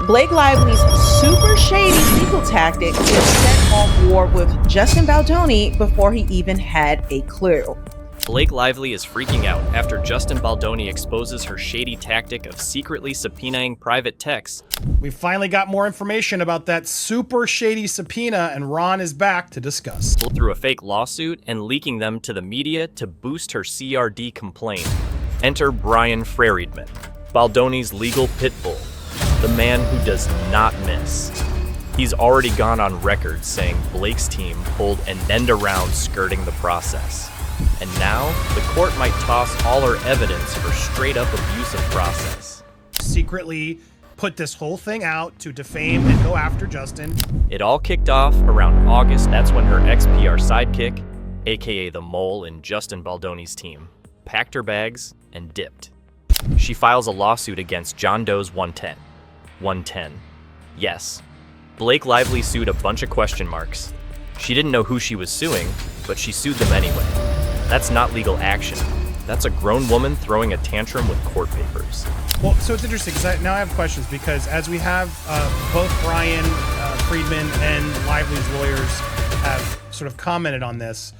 Blake Lively's super shady legal tactic is set off war with Justin Baldoni before he even had a clue. Blake Lively is freaking out after Justin Baldoni exposes her shady tactic of secretly subpoenaing private texts. We finally got more information about that super shady subpoena, and Ron is back to discuss. Through a fake lawsuit and leaking them to the media to boost her CRD complaint. Enter Brian Friedman, Baldoni's legal pit bull, the man who does not miss. He's already gone on record saying Blake's team pulled an end around skirting the process. And now, the court might toss all her evidence for straight-up abuse of process. Secretly put this whole thing out to defame and go after Justin. It all kicked off around August. That's when her ex-PR sidekick, aka the mole in Justin Baldoni's team, packed her bags and dipped. She files a lawsuit against John Doe's 110. 110. Yes. Blake Lively sued a bunch of question marks. She didn't know who she was suing, but she sued them anyway. That's not legal action. That's a grown woman throwing a tantrum with court papers. Well, so it's interesting because now I have questions because as we have both Brian Friedman and Lively's lawyers have sort of commented on this,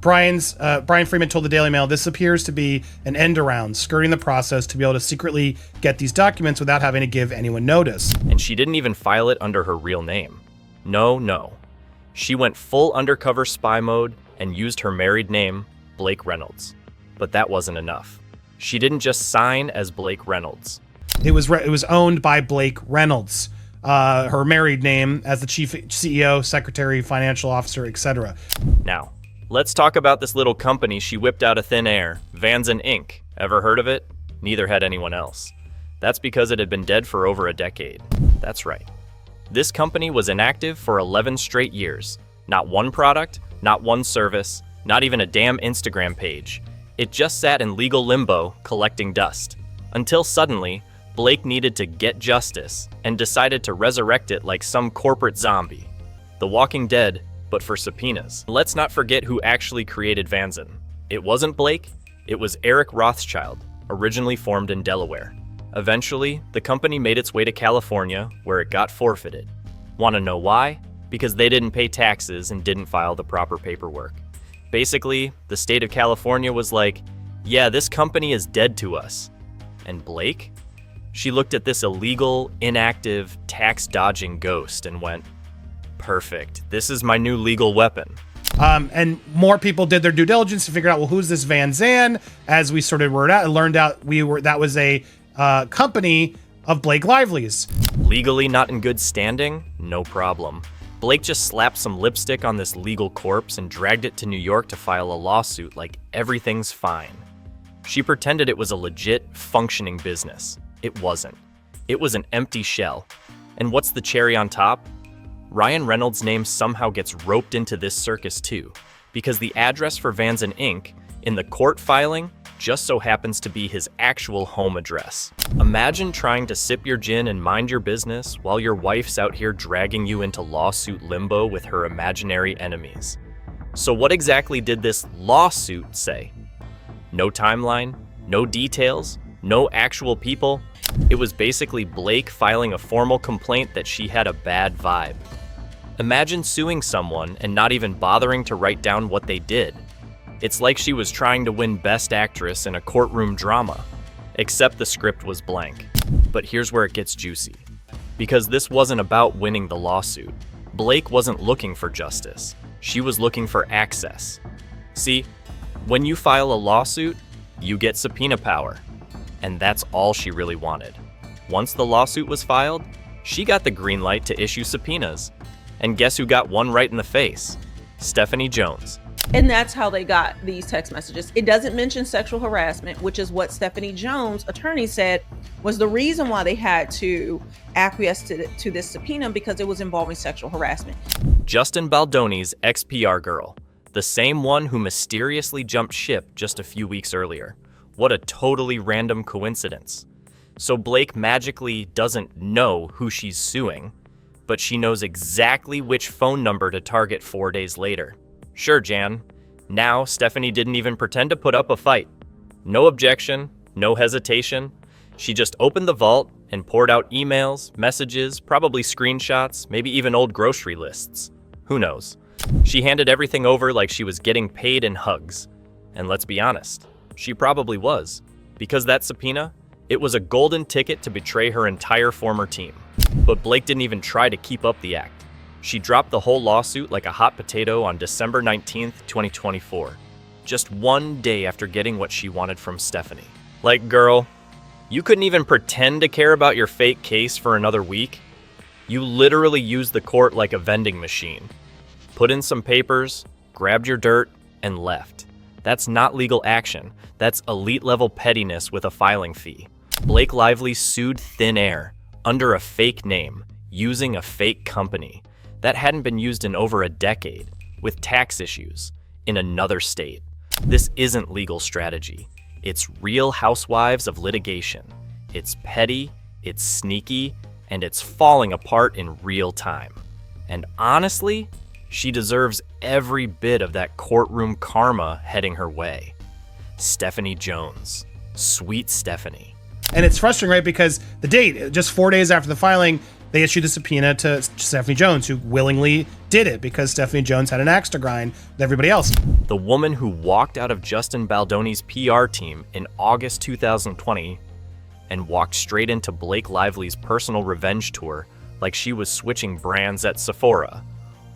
Brian Friedman told the Daily Mail, this appears to be an end around, skirting the process to be able to secretly get these documents without having to give anyone notice. And she didn't even file it under her real name. No. She went full undercover spy mode and used her married name, Blake Reynolds. But that wasn't enough. She didn't just sign as Blake Reynolds. It was owned by Blake Reynolds, her married name as the chief CEO, secretary, financial officer, etc. Now, let's talk about this little company she whipped out of thin air, Vanzen Inc. Ever heard of it? Neither had anyone else. That's because it had been dead for over a decade. That's right. This company was inactive for 11 straight years. Not one product, not one service, not even a damn Instagram page. It just sat in legal limbo, collecting dust. Until suddenly, Blake needed to get justice and decided to resurrect it like some corporate zombie. The Walking Dead, but for subpoenas. Let's not forget who actually created Vanzen. It wasn't Blake, it was Eric Rothschild, originally formed in Delaware. Eventually, the company made its way to California, where it got forfeited. Want to know why? Because they didn't pay taxes and didn't file the proper paperwork. Basically, the state of California was like, yeah, this company is dead to us. And Blake? She looked at this illegal, inactive, tax-dodging ghost and went, perfect, this is my new legal weapon. And more people did their due diligence to figure out, well, who's this Van Zandt? As we sorted word out, it learned out that was a company of Blake Lively's. Legally not in good standing? No problem. Blake just slapped some lipstick on this legal corpse and dragged it to New York to file a lawsuit like everything's fine. She pretended it was a legit, functioning business. It wasn't. It was an empty shell. And what's the cherry on top? Ryan Reynolds' name somehow gets roped into this circus too, because the address for Vanzen Inc. in the court filing just so happens to be his actual home address. Imagine trying to sip your gin and mind your business while your wife's out here dragging you into lawsuit limbo with her imaginary enemies. So what exactly did this lawsuit say? No timeline, no details, no actual people. It was basically Blake filing a formal complaint that she had a bad vibe. Imagine suing someone and not even bothering to write down what they did. It's like she was trying to win Best Actress in a courtroom drama, except the script was blank. But here's where it gets juicy. Because this wasn't about winning the lawsuit. Blake wasn't looking for justice. She was looking for access. See, when you file a lawsuit, you get subpoena power. And that's all she really wanted. Once the lawsuit was filed, she got the green light to issue subpoenas. And guess who got one right in the face? Stephanie Jones. And that's how they got these text messages. It doesn't mention sexual harassment, which is what Stephanie Jones' attorney said was the reason why they had to acquiesce to this subpoena, because it was involving sexual harassment. Justin Baldoni's ex-PR girl, the same one who mysteriously jumped ship just a few weeks earlier. What a totally random coincidence. So Blake magically doesn't know who she's suing, but she knows exactly which phone number to target 4 days later. Sure, Jan. Now, Stephanie didn't even pretend to put up a fight. No objection, no hesitation. She just opened the vault, and poured out emails, messages, probably screenshots, maybe even old grocery lists. Who knows? She handed everything over like she was getting paid in hugs. And let's be honest, she probably was. Because that subpoena, it was a golden ticket to betray her entire former team. But Blake didn't even try to keep up the act. She dropped the whole lawsuit like a hot potato on December 19th, 2024. Just one day after getting what she wanted from Stephanie. Like, girl, you couldn't even pretend to care about your fake case for another week? You literally used the court like a vending machine. Put in some papers, grabbed your dirt, and left. That's not legal action. That's elite-level pettiness with a filing fee. Blake Lively sued thin air, under a fake name, using a fake company. That hadn't been used in over a decade, with tax issues, in another state. This isn't legal strategy. It's Real Housewives of litigation. It's petty, it's sneaky, and it's falling apart in real time. And honestly, she deserves every bit of that courtroom karma heading her way. Stephanie Jones. Sweet Stephanie. And it's frustrating, right? Because the date, just 4 days after the filing, they issued the subpoena to Stephanie Jones, who willingly did it because Stephanie Jones had an axe to grind with everybody else. The woman who walked out of Justin Baldoni's PR team in August 2020 and walked straight into Blake Lively's personal revenge tour like she was switching brands at Sephora.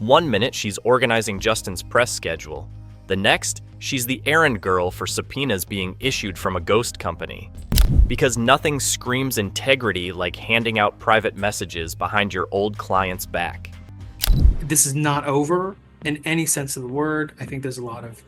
1 minute, she's organizing Justin's press schedule. The next, she's the errand girl for subpoenas being issued from a ghost company. Because nothing screams integrity like handing out private messages behind your old client's back. This is not over in any sense of the word. I think there's a lot of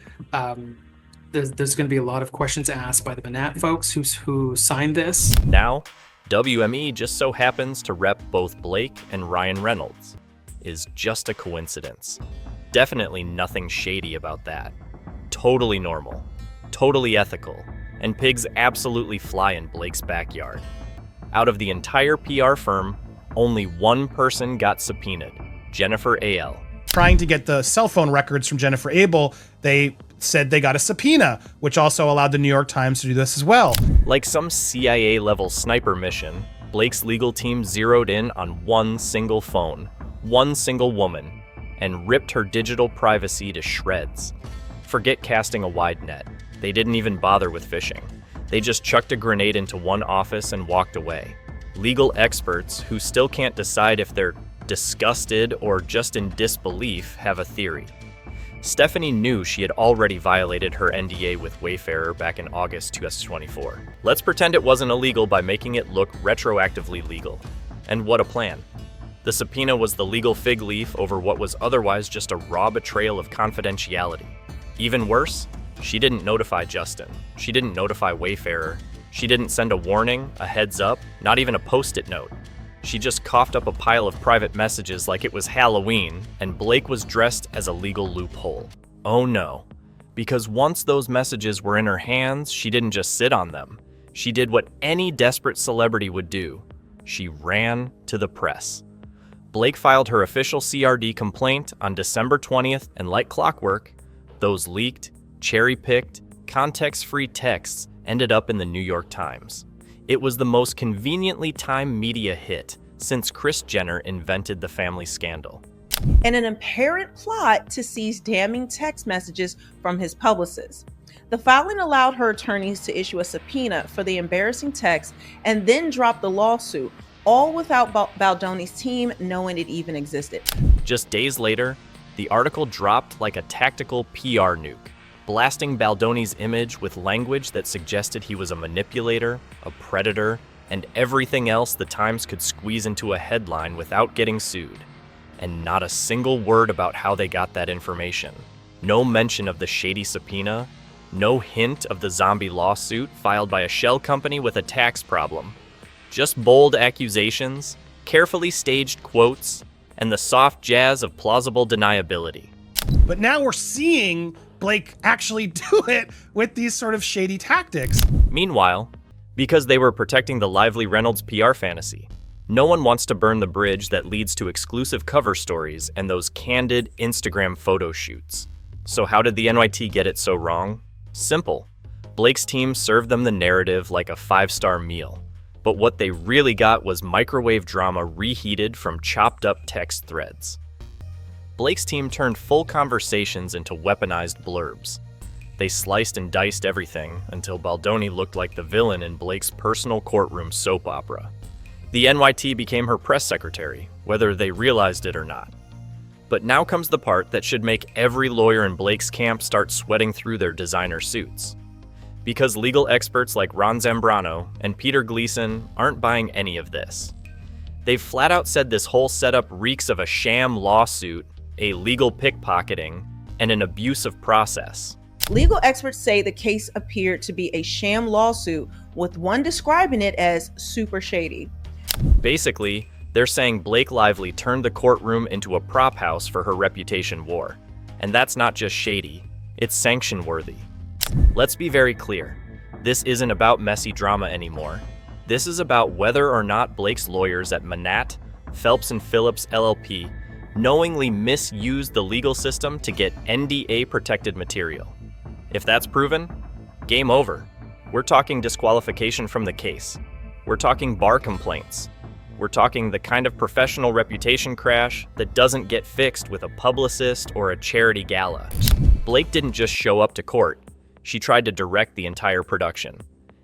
there's going to be a lot of questions asked by the Manat folks who signed this. Now, WME just so happens to rep both Blake and Ryan Reynolds. Is just a coincidence. Definitely nothing shady about that. Totally normal, totally ethical, and pigs absolutely fly in Blake's backyard. Out of the entire PR firm, only one person got subpoenaed, Jennifer A.L. Trying to get the cell phone records from Jennifer Abel, they said they got a subpoena, which also allowed the New York Times to do this as well. Like some CIA-level sniper mission, Blake's legal team zeroed in on one single phone, one single woman, and ripped her digital privacy to shreds. Forget casting a wide net. They didn't even bother with fishing. They just chucked a grenade into one office and walked away. Legal experts who still can't decide if they're disgusted or just in disbelief have a theory. Stephanie knew she had already violated her NDA with Wayfarer back in August 2024. Let's pretend it wasn't illegal by making it look retroactively legal. And what a plan. The subpoena was the legal fig leaf over what was otherwise just a raw betrayal of confidentiality. Even worse, she didn't notify Justin. She didn't notify Wayfarer. She didn't send a warning, a heads up, not even a post-it note. She just coughed up a pile of private messages like it was Halloween, and Blake was dressed as a legal loophole. Oh no. Because once those messages were in her hands, she didn't just sit on them. She did what any desperate celebrity would do. She ran to the press. Blake filed her official CRD complaint on December 20th, and like clockwork, those leaked, cherry-picked, context-free texts ended up in the New York Times. It was the most conveniently timed media hit since Kris Jenner invented the family scandal. And an apparent plot to seize damning text messages from his publicist. The filing allowed her attorneys to issue a subpoena for the embarrassing text and then drop the lawsuit, all without Baldoni's team knowing it even existed. Just days later, the article dropped like a tactical PR nuke, blasting Baldoni's image with language that suggested he was a manipulator, a predator, and everything else the Times could squeeze into a headline without getting sued. And not a single word about how they got that information. No mention of the shady subpoena, no hint of the zombie lawsuit filed by a shell company with a tax problem. Just bold accusations, carefully staged quotes, and the soft jazz of plausible deniability. But now we're seeing Blake actually do it with these sort of shady tactics. Meanwhile, because they were protecting the Lively Reynolds PR fantasy, no one wants to burn the bridge that leads to exclusive cover stories and those candid Instagram photo shoots. So how did the NYT get it so wrong? Simple. Blake's team served them the narrative like a 5-star meal. But what they really got was microwave drama reheated from chopped up text threads. Blake's team turned full conversations into weaponized blurbs. They sliced and diced everything until Baldoni looked like the villain in Blake's personal courtroom soap opera. The NYT became her press secretary, whether they realized it or not. But now comes the part that should make every lawyer in Blake's camp start sweating through their designer suits. Because legal experts like Ron Zambrano and Peter Gleason aren't buying any of this. They've flat out said this whole setup reeks of a sham lawsuit, a legal pickpocketing, and an abusive process. Legal experts say the case appeared to be a sham lawsuit, with one describing it as super shady. Basically, they're saying Blake Lively turned the courtroom into a prop house for her reputation war. And that's not just shady, it's sanction-worthy. Let's be very clear. This isn't about messy drama anymore. This is about whether or not Blake's lawyers at Manat, Phelps and Phillips LLP knowingly misused the legal system to get NDA-protected material. If that's proven, game over. We're talking disqualification from the case. We're talking bar complaints. We're talking the kind of professional reputation crash that doesn't get fixed with a publicist or a charity gala. Blake didn't just show up to court. She tried to direct the entire production.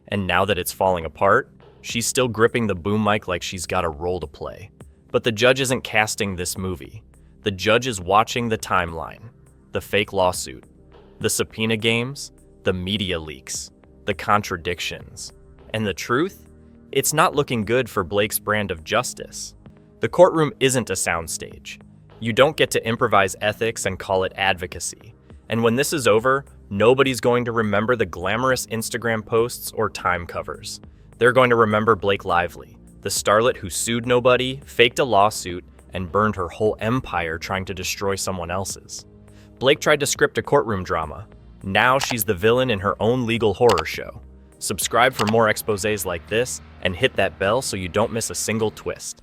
And now that it's falling apart, she's still gripping the boom mic like she's got a role to play. But the judge isn't casting this movie. The judge is watching the timeline, the fake lawsuit, the subpoena games, the media leaks, the contradictions. And the truth? It's not looking good for Blake's brand of justice. The courtroom isn't a soundstage. You don't get to improvise ethics and call it advocacy. And when this is over, nobody's going to remember the glamorous Instagram posts or time covers. They're going to remember Blake Lively, the starlet who sued nobody, faked a lawsuit, and burned her whole empire trying to destroy someone else's. Blake tried to script a courtroom drama. Now she's the villain in her own legal horror show. Subscribe for more exposés like this, and hit that bell so you don't miss a single twist.